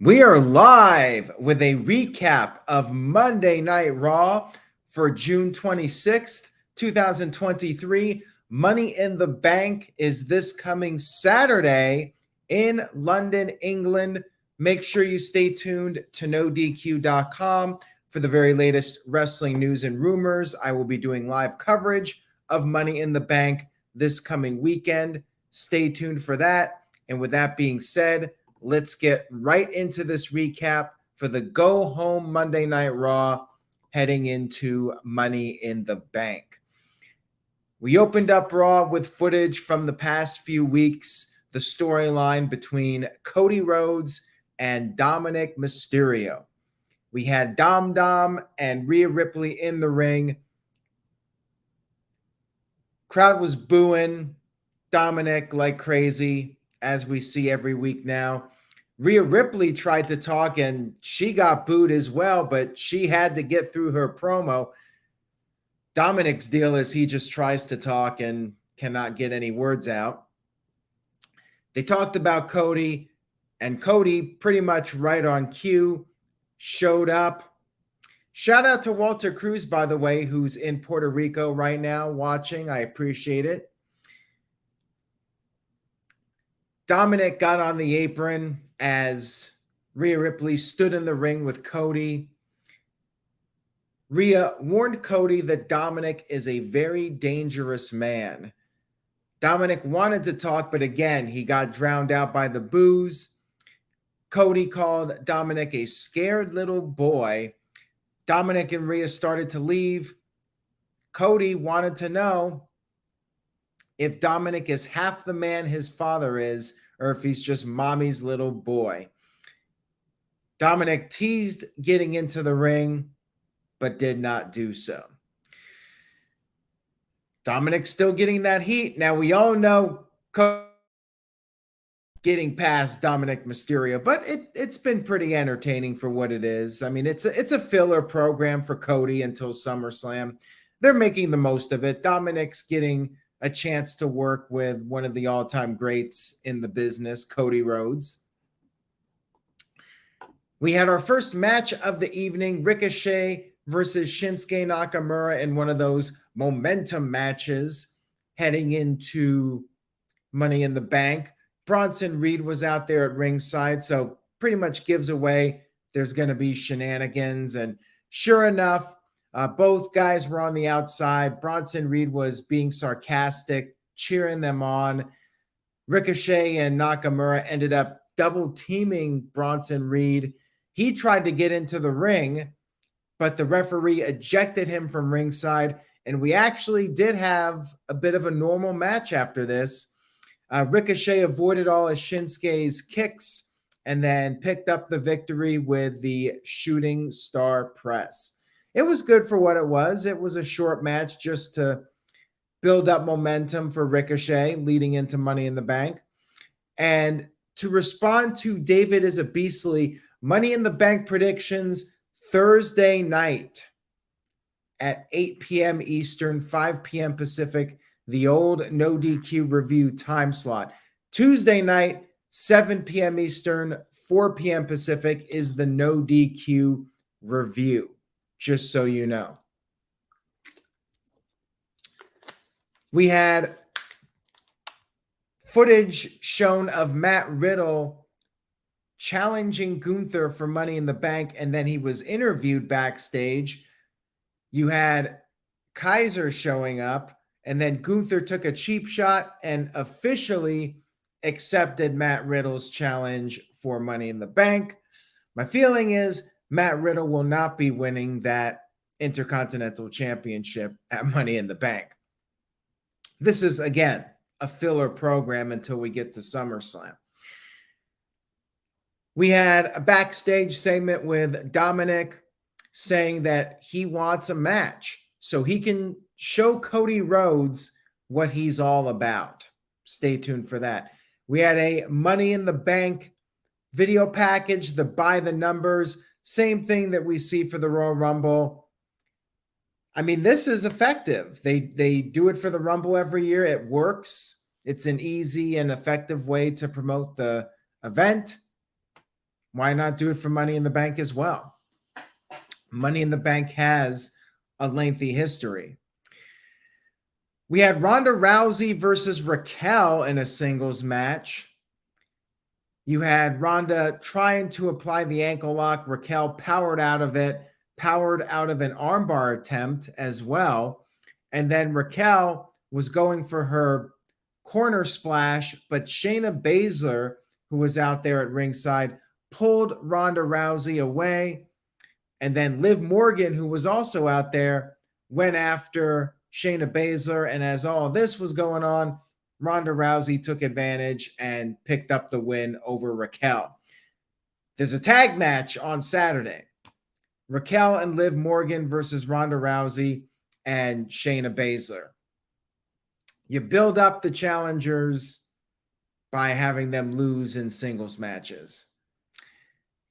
We are live with a recap of Monday Night Raw for June 26th, 2023. Money in the Bank is this coming Saturday in London, England. Make sure you stay tuned to NoDQ.com for the very latest wrestling news and rumors. I will be doing live coverage of Money in the Bank this coming weekend. Stay tuned for that. And with that being said, let's get right into this recap for the go home Monday Night Raw heading into Money in the Bank. We opened up Raw with footage from the past few weeks, the storyline between Cody Rhodes and Dominik Mysterio. We had Dom and Rhea Ripley in the ring. Crowd was booing Dominik like crazy, as we see every week now. Rhea Ripley tried to talk and she got booed as well, but she had to get through her promo. Dominik's deal is he just tries to talk and cannot get any words out. They talked about Cody, and Cody, pretty much right on cue, showed up. Shout out to Walter Cruz, by the way, who's in Puerto Rico right now watching. I appreciate it. Dominik got on the apron as Rhea Ripley stood in the ring with Cody. Rhea warned Cody that Dominik is a very dangerous man. Dominik wanted to talk, but again, he got drowned out by the boos. Cody called Dominik a scared little boy. Dominik and Rhea started to leave. Cody wanted to know if Dominik is half the man his father is, or if he's just mommy's little boy. Dominik teased getting into the ring, but did not do so. Dominik's still getting that heat. Now, we all know getting past Dominik Mysterio, but it's been pretty entertaining for what it is. I mean, it's a filler program for Cody until SummerSlam. They're making the most of it. Dominik's getting a chance to work with one of the all-time greats in the business, Cody Rhodes. We had our first match of the evening, Ricochet versus Shinsuke Nakamura, in one of those momentum matches heading into Money in the Bank. Bronson Reed was out there at ringside, so pretty much gives away there's going to be shenanigans. And sure enough, both guys were on the outside. Bronson Reed was being sarcastic, cheering them on. Ricochet and Nakamura ended up double teaming Bronson Reed. He tried to get into the ring, but the referee ejected him from ringside. And we actually did have a bit of a normal match after this. Ricochet avoided all of Shinsuke's kicks and then picked up the victory with the shooting star press. It was good for what it was. It was a short match just to build up momentum for Ricochet leading into Money in the Bank. And to respond to David is a Beastly, Money in the Bank predictions Thursday night at 8 p.m. Eastern, 5 p.m. Pacific, the old No DQ review time slot. Tuesday night, 7 p.m. Eastern, 4 p.m. Pacific is the No DQ review. Just so you know. We had footage shown of Matt Riddle challenging Gunther for Money in the Bank, and then he was interviewed backstage. You had Kaiser showing up, and then Gunther took a cheap shot and officially accepted Matt Riddle's challenge for Money in the Bank. My feeling is Matt Riddle will not be winning that Intercontinental Championship at Money in the Bank. This is, again, a filler program until we get to SummerSlam. We had a backstage segment with Dominic saying that he wants a match so he can show Cody Rhodes what he's all about. Stay tuned for that. We had a Money in the Bank video package, the by the numbers, same thing that we see for the Royal Rumble. I mean, this is effective. They do it for the Rumble every year. It works. It's an easy and effective way to promote the event. Why not do it for Money in the Bank as well? Money in the Bank has a lengthy history. We had Ronda Rousey versus Raquel in a singles match. You had Ronda trying to apply the ankle lock. Raquel powered out of it, powered out of an armbar attempt as well. And then Raquel was going for her corner splash, but Shayna Baszler, who was out there at ringside, pulled Ronda Rousey away. And then Liv Morgan, who was also out there, went after Shayna Baszler. And as all this was going on, Ronda Rousey took advantage and picked up the win over Raquel. There's a tag match on Saturday. Raquel and Liv Morgan versus Ronda Rousey and Shayna Baszler. You build up the challengers by having them lose in singles matches.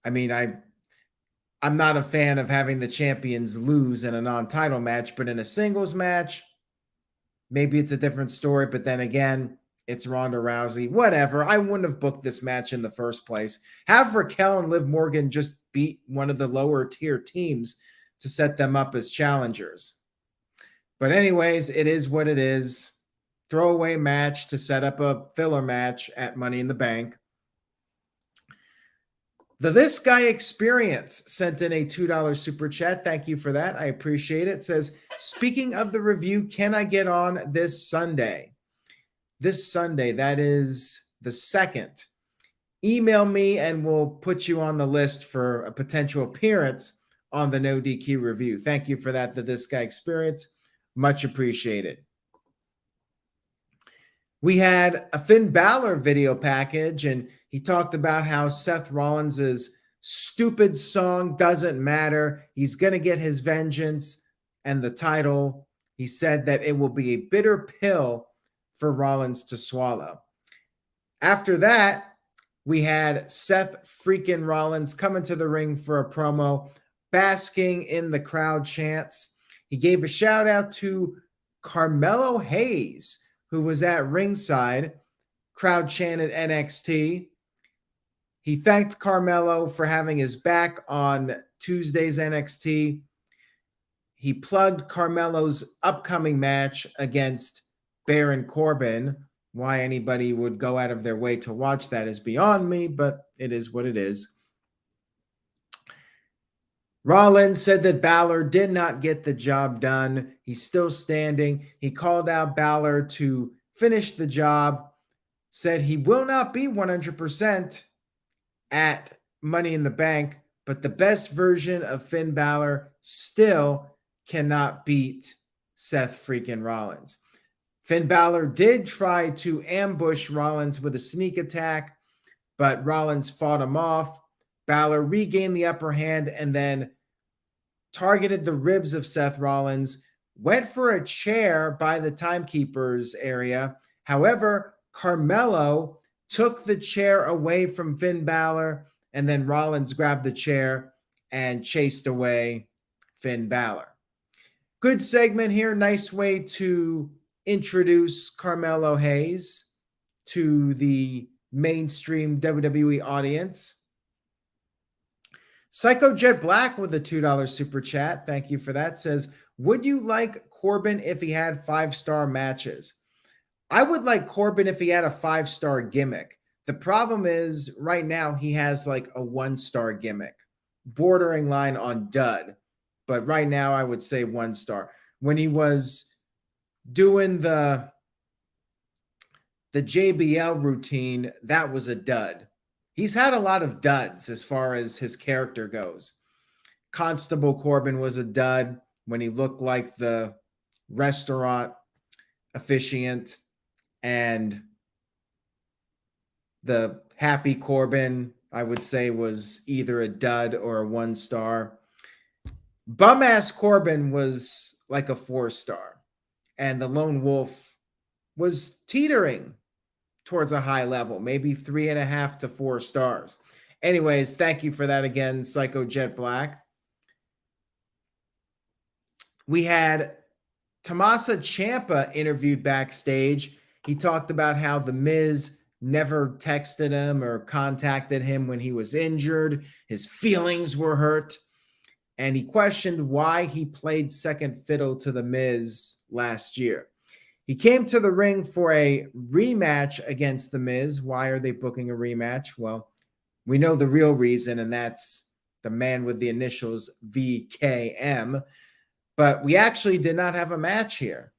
I mean, I'm not a fan of having the champions lose in a non-title match, but in a singles match, maybe it's a different story. But then again, it's Ronda Rousey. Whatever. I wouldn't have booked this match in the first place. Have Raquel and Liv Morgan just beat one of the lower tier teams to set them up as challengers. But anyways, it is what it is. Throwaway match to set up a filler match at Money in the Bank. This Guy Experience sent in a $2 super chat. Thank you for that. I appreciate it. It says, speaking of the review, can I get on this Sunday? This Sunday, that is the 2nd. Email me and we'll put you on the list for a potential appearance on the No DQ review. Thank you for that, This Guy Experience. Much appreciated. We had a Finn Balor video package, and he talked about how Seth Rollins' stupid song doesn't matter. He's going to get his vengeance and the title. He said that it will be a bitter pill for Rollins to swallow. After that, we had Seth Freakin Rollins come into the ring for a promo, basking in the crowd chants. He gave a shout out to Carmelo Hayes, who was at ringside. Crowd chanted NXT. He thanked Carmelo for having his back on Tuesday's NXT. He plugged Carmelo's upcoming match against Baron Corbin. Why anybody would go out of their way to watch that is beyond me, but it is what it is. Rollins said that Balor did not get the job done. He's still standing. He called out Balor to finish the job, said he will not be 100% at Money in the Bank, but the best version of Finn Balor still cannot beat Seth freaking Rollins. Finn Balor did try to ambush Rollins with a sneak attack, but Rollins fought him off. Balor regained the upper hand and then targeted the ribs of Seth Rollins, went for a chair by the timekeeper's area. However, Carmelo took the chair away from Finn Balor, and then Rollins grabbed the chair and chased away Finn Balor. Good segment here. Nice way to introduce Carmelo Hayes to the mainstream WWE audience. Psycho Jet Black with a $2 super chat. Thank you for that. Says, would you like Corbin if he had 5-star matches? I would like Corbin if he had a 5-star gimmick. The problem is right now he has like a 1-star gimmick, bordering line on dud. But right now I would say 1 star. When he was doing the JBL routine, that was a dud. He's had a lot of duds as far as his character goes. Constable Corbin was a dud when he looked like the restaurant officiant, and the Happy Corbin, I would say, was either a dud or a 1 star. Bum-ass Corbin was like a 4-star, and the Lone Wolf was teetering towards a high level, maybe 3.5 to 4 stars. Anyways, thank you for that again, Psycho Jet Black. We had Tommaso Ciampa interviewed backstage. He talked about how The Miz never texted him or contacted him when he was injured. His feelings were hurt. And he questioned why he played second fiddle to The Miz last year. He came to the ring for a rematch against The Miz. Why are they booking a rematch? Well, we know the real reason, and that's the man with the initials VKM. But we actually did not have a match here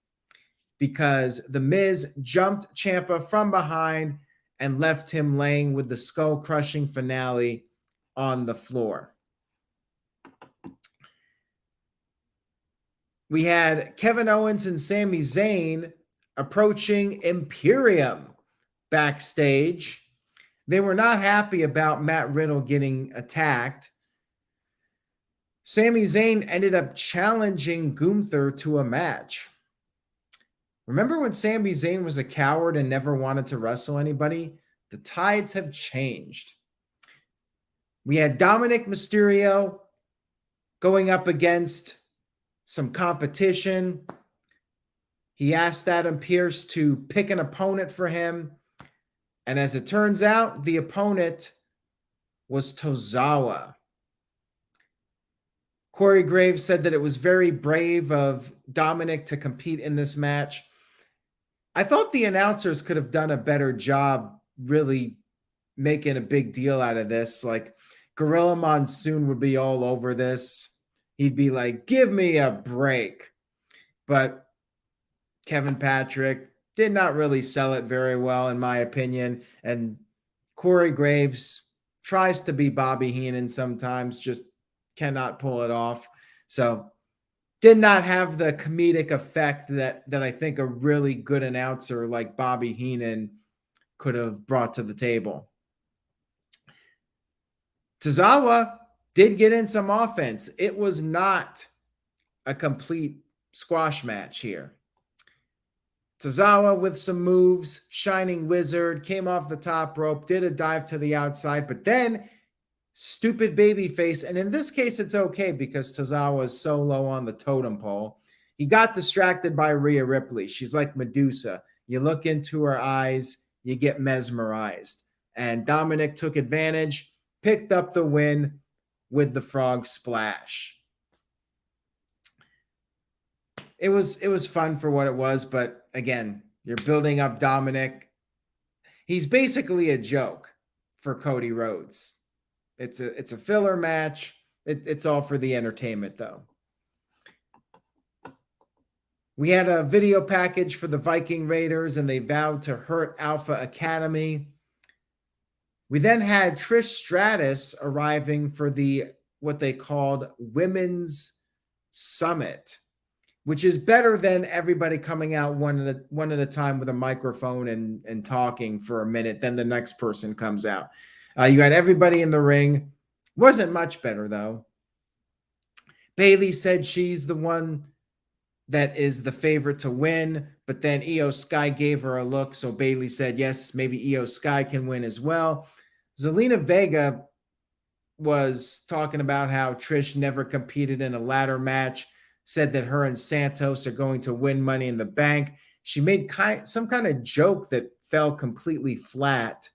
because The Miz jumped Champa from behind and left him laying with the skull-crushing finale on the floor. We had Kevin Owens and Sami Zayn approaching Imperium backstage. They were not happy about Matt Riddle getting attacked. Sami Zayn ended up challenging Gunther to a match. Remember when Sami Zayn was a coward and never wanted to wrestle anybody? The tides have changed. We had Dominic Mysterio going up against some competition. He asked Adam Pearce to pick an opponent for him. And as it turns out, the opponent was Tozawa. Corey Graves said that it was very brave of Dominik to compete in this match. I thought the announcers could have done a better job really making a big deal out of this. Like, Gorilla Monsoon would be all over this. He'd be like, give me a break. But Kevin Patrick did not really sell it very well, in my opinion. And Corey Graves tries to be Bobby Heenan sometimes, just cannot pull it off. So did not have the comedic effect that I think a really good announcer like Bobby Heenan could have brought to the table. Tozawa did get in some offense. It was not a complete squash match here. Tozawa with some moves, Shining Wizard, came off the top rope, did a dive to the outside, but then stupid babyface, and in this case it's okay because Tozawa is so low on the totem pole. He got distracted by Rhea Ripley. She's like Medusa. You look into her eyes, you get mesmerized. And Dominic took advantage, picked up the win with the frog splash. It was fun for what it was, but again, you're building up Dominic. He's basically a joke for Cody Rhodes. It's a filler match. It's all for the entertainment, though. We had a video package for the Viking Raiders, and they vowed to hurt Alpha Academy. We then had Trish Stratus arriving for what they called Women's Summit, which is better than everybody coming out one at a time with a microphone and talking for a minute. Then the next person comes out. You had everybody in the ring. Wasn't much better, though. Bayley said she's the one that is the favorite to win, but then Io Sky gave her a look, so Bayley said, yes, maybe Io Sky can win as well. Zelina Vega was talking about how Trish never competed in a ladder match, said that her and Santos are going to win Money in the Bank. She made some kind of joke that fell completely flat.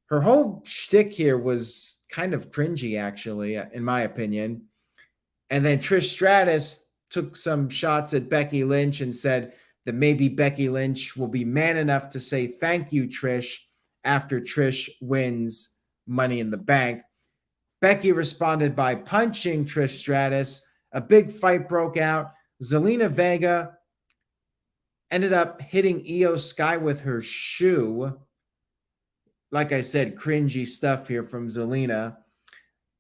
Her whole shtick here was kind of cringy, actually, in my opinion. And then Trish Stratus took some shots at Becky Lynch and said that maybe Becky Lynch will be man enough to say thank you, Trish, after Trish wins Money in the Bank. Becky responded by punching Trish Stratus. A big fight broke out. Zelina Vega ended up hitting Io Sky with her shoe. Like I said, cringy stuff here from Zelina.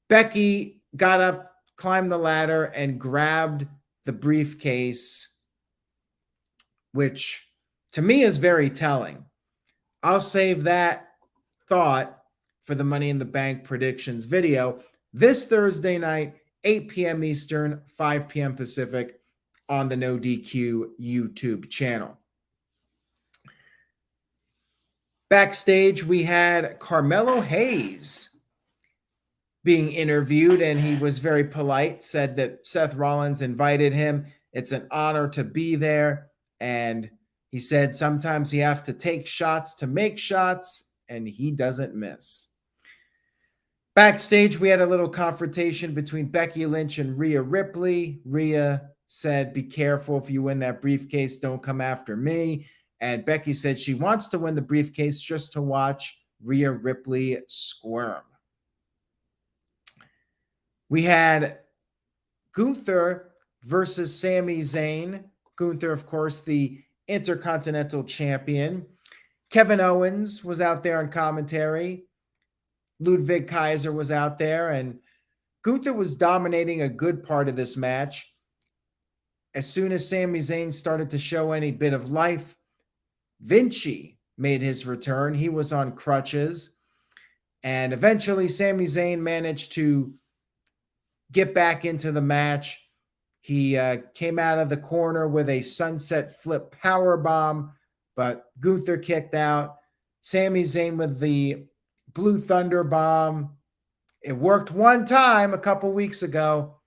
Becky got up, climbed the ladder, and grabbed the briefcase, which to me is very telling. I'll save that thought for the Money in the Bank predictions video this Thursday night, 8 p.m. Eastern, 5 p.m. Pacific on the No DQ YouTube channel. Backstage, we had Carmelo Hayes being interviewed, and he was very polite, said that Seth Rollins invited him. It's an honor to be there, and He said sometimes you have to take shots to make shots, and he doesn't miss. Backstage, we had a little confrontation between Becky Lynch and Rhea Ripley. Rhea said, "Be careful if you win that briefcase, don't come after me." And Becky said she wants to win the briefcase just to watch Rhea Ripley squirm. We had Gunther versus Sami Zayn. Gunther, of course, the Intercontinental Champion. Kevin Owens was out there on commentary. Ludwig Kaiser was out there, and Gunther was dominating a good part of this match. As soon as Sami Zayn started to show any bit of life, Vinci made his return. He was on crutches, and eventually Sami Zayn managed to get back into the match. He came out of the corner with a sunset flip powerbomb, but Gunther kicked out. Sami Zayn with the Blue Thunder Bomb. It worked one time a couple weeks ago.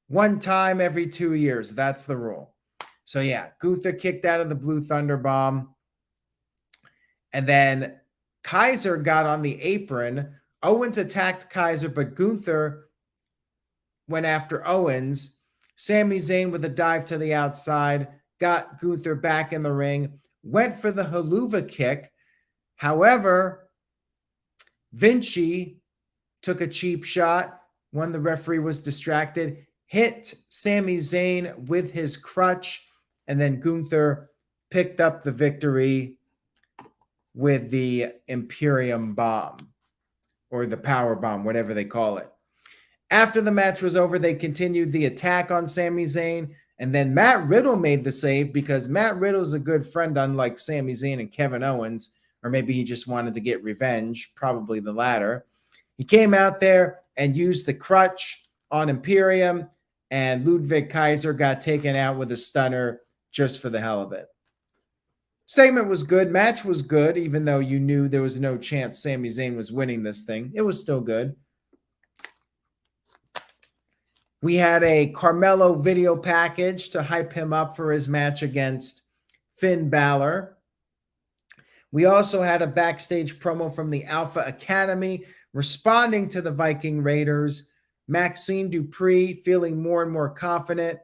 One time every 2 years. That's the rule. So yeah, Gunther kicked out of the Blue Thunder Bomb. And then Kaiser got on the apron. Owens attacked Kaiser, but Gunther went after Owens. Sami Zayn with a dive to the outside, got Gunther back in the ring, went for the haluva kick. However, Vinci took a cheap shot when the referee was distracted, hit Sami Zayn with his crutch, and then Gunther picked up the victory with the Imperium Bomb, or the Power Bomb, whatever they call it. After the match was over, they continued the attack on Sami Zayn, and then Matt Riddle made the save because Matt Riddle's a good friend, unlike Sami Zayn and Kevin Owens. Or maybe he just wanted to get revenge, probably the latter. He came out there and used the crutch on Imperium, and Ludwig Kaiser got taken out with a stunner just for the hell of it. Segment was good. Match was good, even though you knew there was no chance Sami Zayn was winning this thing. It was still good. We had a Carmelo video package to hype him up for his match against Finn Balor. We also had a backstage promo from the Alpha Academy responding to the Viking Raiders. Maxine Dupree feeling more and more confident.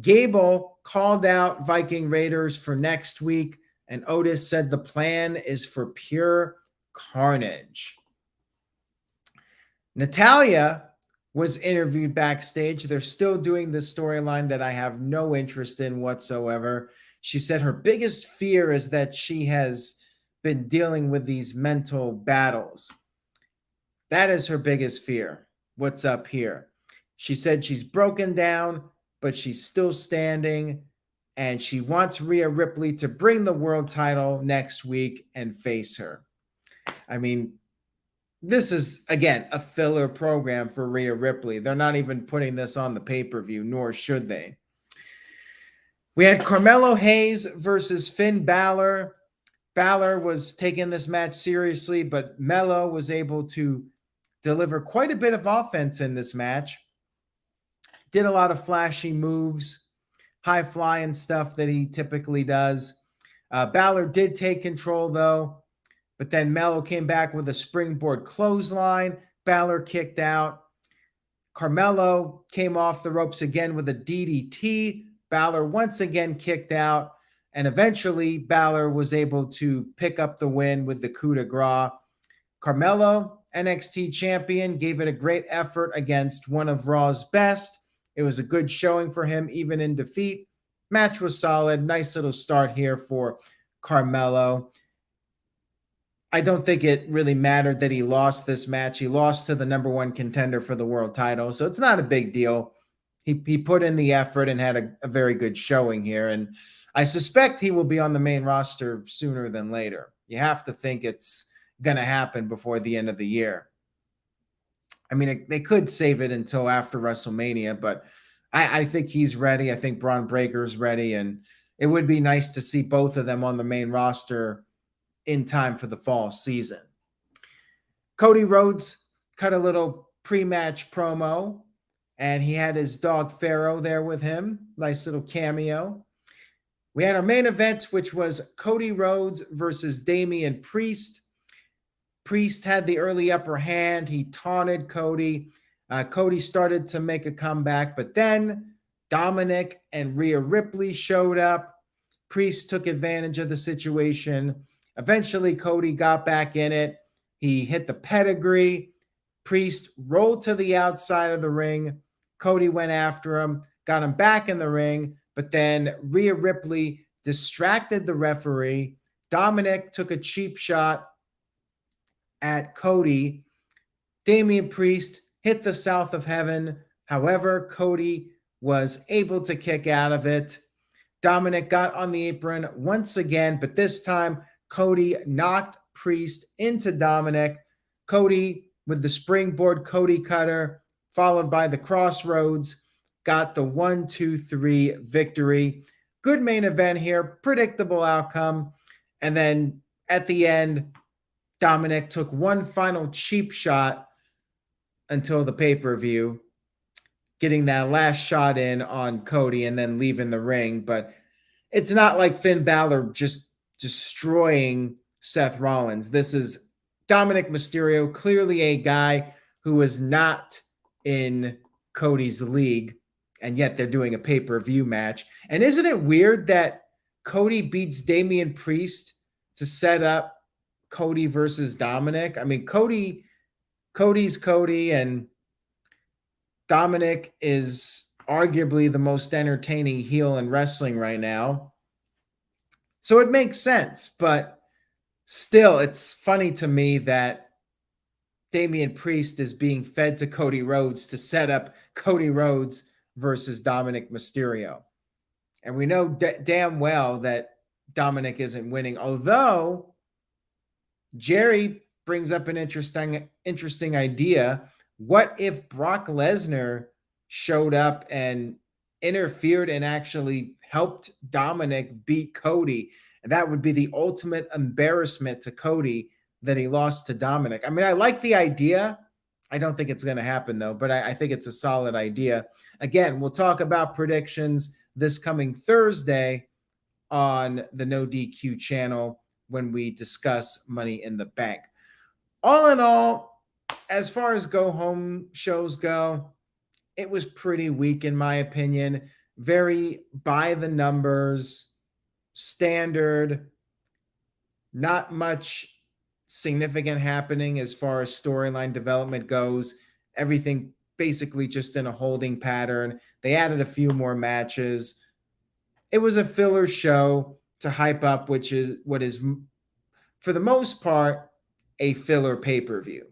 Gable called out Viking Raiders for next week, and Otis said the plan is for pure carnage. Natalya was interviewed backstage. They're still doing this storyline that I have no interest in whatsoever. She said her biggest fear is that she has been dealing with these mental battles. That is her biggest fear. What's up here? She said she's broken down, but she's still standing, and she wants Rhea Ripley to bring the world title next week and face her. I mean, this is, again, a filler program for Rhea Ripley. They're not even putting this on the pay-per-view, nor should they. We had Carmelo Hayes versus Finn Balor. Balor was taking this match seriously, but Melo was able to deliver quite a bit of offense in this match. Did a lot of flashy moves, high-flying stuff that he typically does. Balor did take control, though, but then Melo came back with a springboard clothesline. Balor kicked out. Carmelo came off the ropes again with a DDT. Balor once again kicked out, and eventually Balor was able to pick up the win with the coup de grace. Carmelo, NXT champion, gave it a great effort against one of Raw's best. It was a good showing for him, even in defeat. Match was solid. Nice little start here for Carmelo. I don't think it really mattered that he lost this match. He lost to the number one contender for the world title, so it's not a big deal. He put in the effort and had a very good showing here, and I suspect he will be on the main roster sooner than later. You have to think it's going to happen before the end of the year. I mean, they could save it until after WrestleMania, but I think he's ready. I think Braun Breaker's ready, and it would be nice to see both of them on the main roster in time for the fall season. Cody Rhodes cut a little pre-match promo, and he had his dog Pharaoh there with him. Nice little cameo. We had our main event, which was Cody Rhodes versus Damian Priest. Priest had the early upper hand. He taunted Cody. Cody started to make a comeback, but then Dominic and Rhea Ripley showed up. Priest took advantage of the situation. Eventually, Cody got back in it. He hit the pedigree. Priest rolled to the outside of the ring. Cody went after him, got him back in the ring, but then Rhea Ripley distracted the referee. Dominic took a cheap shot at Cody. Damian Priest hit the south of heaven. However, Cody was able to kick out of it. Dominic got on the apron once again, but this time Cody knocked Priest into Dominic. Cody with the springboard Cody cutter, followed by the crossroads, got the 1-2-3 victory. Good main event here, predictable outcome. And then at the end, Dominic took one final cheap shot until the pay-per-view, getting that last shot in on Cody and then leaving the ring. But it's not like Finn Balor just destroying Seth Rollins. This is Dominik Mysterio, clearly a guy who is not in Cody's league, and yet they're doing a pay-per-view match. And isn't it weird that Cody beats Damian Priest to set up Cody versus Dominic? I mean, Cody's Cody, and Dominic is arguably the most entertaining heel in wrestling right now. So it makes sense, but still, it's funny to me that Damian Priest is being fed to Cody Rhodes to set up Cody Rhodes versus Dominik Mysterio. And we know damn well that Dominic isn't winning, although Jerry brings up an interesting idea. What if Brock Lesnar showed up and interfered and actually helped Dominic beat Cody? And that would be the ultimate embarrassment to Cody that he lost to Dominic. I mean, I like the idea. I don't think it's going to happen, though, but I think it's a solid idea. Again, we'll talk about predictions this coming Thursday on the No DQ channel when we discuss Money in the Bank. All in all, as far as go-home shows go, it was pretty weak in my opinion. Very by the numbers, standard, not much significant happening as far as storyline development goes. Everything basically just in a holding pattern. They added a few more matches. It was a filler show to hype up, which is what is, for the most part, a filler pay-per-view.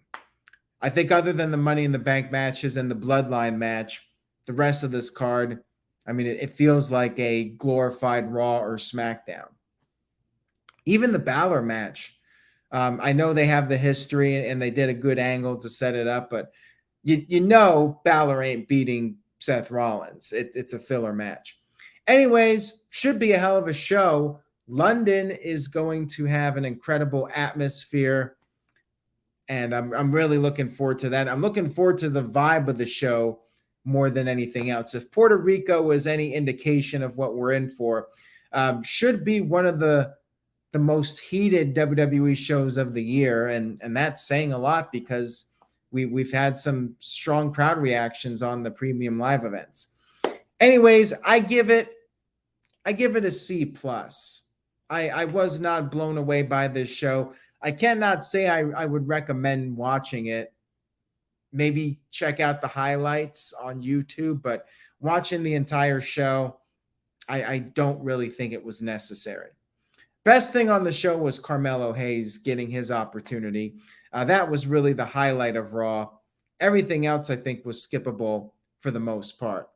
I think other than the Money in the Bank matches and the Bloodline match, the rest of this card, I mean, it feels like a glorified Raw or SmackDown. Even the Balor match, I know they have the history and they did a good angle to set it up, but you know Balor ain't beating Seth Rollins. It's a filler match. Anyways, should be a hell of a show. London is going to have an incredible atmosphere, and I'm really looking forward to that. I'm looking forward to the vibe of the show more than anything else. If Puerto Rico is any indication of what we're in for, should be one of the most heated WWE shows of the year, and that's saying a lot because we've had some strong crowd reactions on the premium live events. Anyways, I give it a C+. I was not blown away by this show. I cannot say I would recommend watching it. Maybe check out the highlights on YouTube, but watching the entire show, I don't really think it was necessary. Best thing on the show was Carmelo Hayes getting his opportunity. That was really the highlight of Raw. Everything else, I think, was skippable for the most part.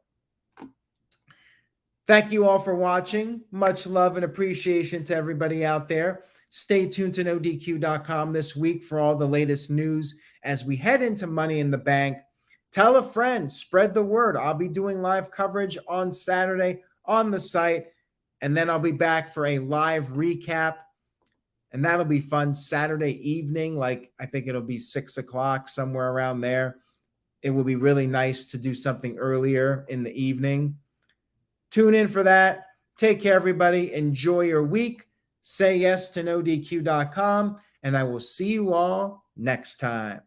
Thank you all for watching. Much love and appreciation to everybody out there. Stay tuned to NoDQ.com this week for all the latest news as we head into Money in the Bank. Tell a friend, spread the word. I'll be doing live coverage on Saturday on the site, and then I'll be back for a live recap, and that'll be fun Saturday evening. Like, I think it'll be 6 o'clock, somewhere around there. It will be really nice to do something earlier in the evening. Tune in for that. Take care, everybody. Enjoy your week. Say yes to NoDQ.com, and I will see you all next time.